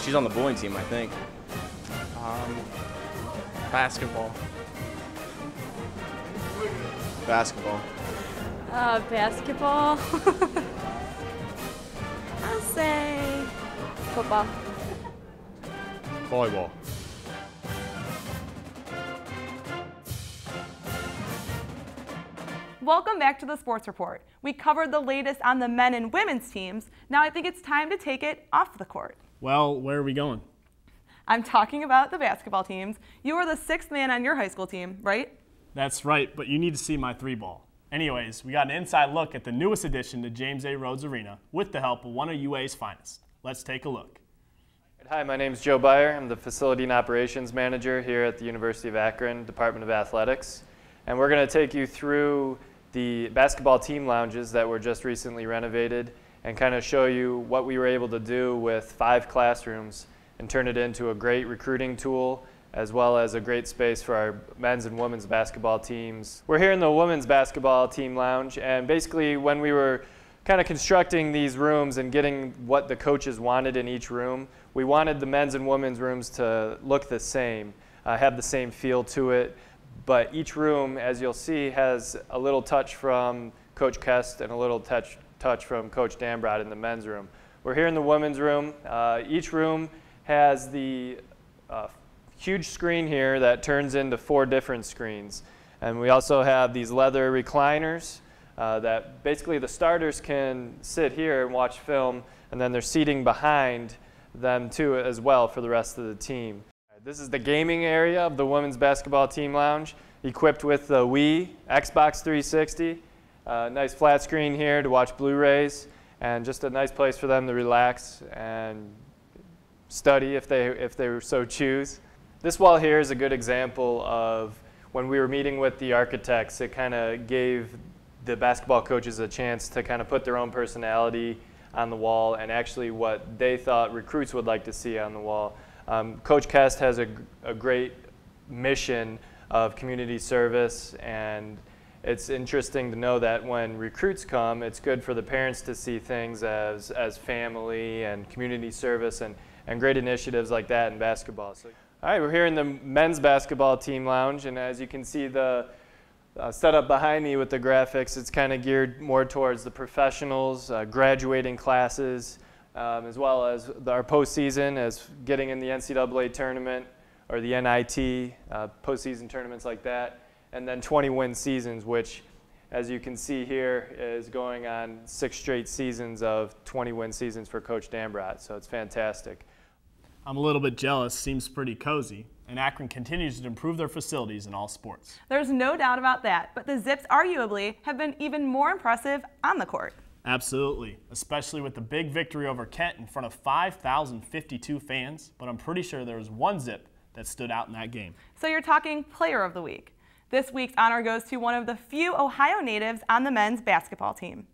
She's on the bowling team, I think. Basketball. Basketball. Basketball. I'll say football. Volleyball. Welcome back to the Sports Report. We covered the latest on the men and women's teams. Now I think it's time to take it off the court. Well, where are we going? I'm talking about the basketball teams. You were the 6th man on your high school team, right? That's right, but you need to see my 3-ball. Anyways, we got an inside look at the newest addition to James A. Rhodes Arena with the help of one of UA's finest. Let's take a look. Hi, my name is Joe Byer. I'm the Facility and Operations Manager here at the University of Akron, Department of Athletics. And we're going to take you through the basketball team lounges that were just recently renovated and kind of show you what we were able to do with 5 classrooms and turn it into a great recruiting tool as well as a great space for our men's and women's basketball teams. We're here in the women's basketball team lounge, and basically when we were kind of constructing these rooms and getting what the coaches wanted in each room, we wanted the men's and women's rooms to look the same, have the same feel to it, but each room, as you'll see, has a little touch from Coach Kest and a little touch from Coach Dambrot in the men's room. We're here in the women's room. Each room has the huge screen here that turns into 4 different screens. And we also have these leather recliners that basically the starters can sit here and watch film, and then there's seating behind them too as well for the rest of the team. This is the gaming area of the women's basketball team lounge, equipped with the Wii, Xbox 360, nice flat screen here to watch Blu-rays, and just a nice place for them to relax and study if they so choose. This wall here is a good example of when we were meeting with the architects. It kind of gave the basketball coaches a chance to kind of put their own personality on the wall and actually what they thought recruits would like to see on the wall. Coach Kest has a great mission of community service, and it's interesting to know that when recruits come, it's good for the parents to see things as family and community service and great initiatives like that in basketball. So, all right, we're here in the men's basketball team lounge, and as you can see the setup behind me with the graphics, it's kind of geared more towards the professionals, graduating classes, as well as our postseason, as getting in the NCAA tournament or the NIT, postseason tournaments like that, and then 20-win seasons, which, as you can see here, is going on 6 straight seasons of 20-win seasons for Coach Dambrot, so it's fantastic. I'm a little bit jealous, seems pretty cozy, and Akron continues to improve their facilities in all sports. There's no doubt about that, but the Zips arguably have been even more impressive on the court. Absolutely, especially with the big victory over Kent in front of 5,052 fans, but I'm pretty sure there was one Zip that stood out in that game. So you're talking Player of the Week. This week's honor goes to one of the few Ohio natives on the men's basketball team,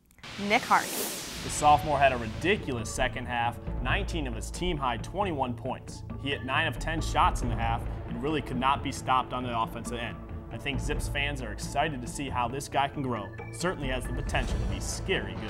Nick Harney. The sophomore had a ridiculous second half, 19 of his team-high 21 points. He hit 9 of 10 shots in the half and really could not be stopped on the offensive end. I think Zips fans are excited to see how this guy can grow. Certainly has the potential to be scary good.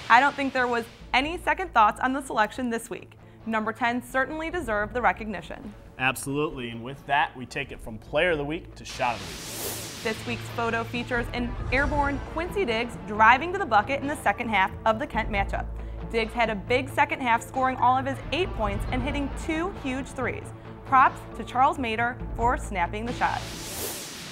I don't think there was any second thoughts on the selection this week. Number 10 certainly deserved the recognition. Absolutely, and with that, we take it from Player of the Week to Shot of the Week. This week's photo features an airborne Quincy Diggs driving to the bucket in the second half of the Kent matchup. Diggs had a big second half, scoring all of his 8 points and hitting 2 huge threes. Props to Charles Mader for snapping the shot.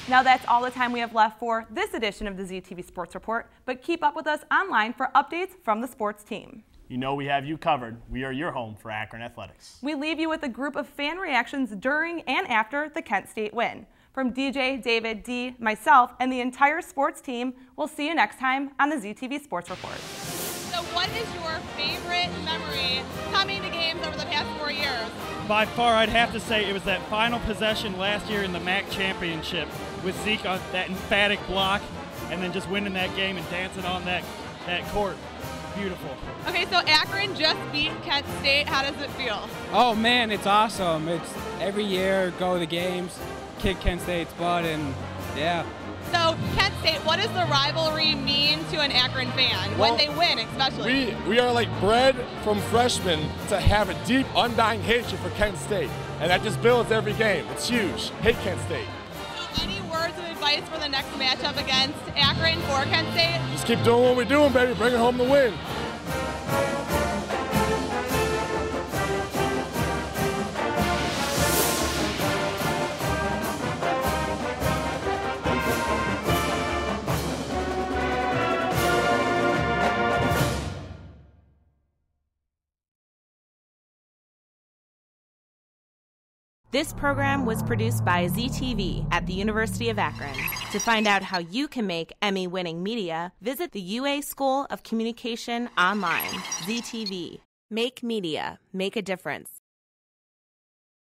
Now that's all the time we have left for this edition of the ZTV Sports Report, but keep up with us online for updates from the sports team. You know we have you covered. We are your home for Akron Athletics. We leave you with a group of fan reactions during and after the Kent State win. From DJ, David, D, myself, and the entire sports team, we'll see you next time on the ZTV Sports Report. So what is your favorite memory coming to games over the past 4 years? By far, I'd have to say it was that final possession last year in the MAC championship with Zeke on that emphatic block and then just winning that game and dancing on that court. Beautiful. Okay, so Akron just beat Kent State. How does it feel? Oh man, it's awesome. It's every year, go to the games, kick Kent State's butt, and yeah, So, Kent State, what does the rivalry mean to an Akron fan when they win, especially? We are like bred from freshmen to have a deep, undying hatred for Kent State, and that just builds every game. It's huge. Hate Kent State. So any words of advice for the next matchup against Akron for Kent State? Just keep doing what we're doing, baby. Bring it home to win. This program was produced by ZTV at the University of Akron. To find out how you can make Emmy-winning media, visit the UA School of Communication online. ZTV. Make media. Make a difference.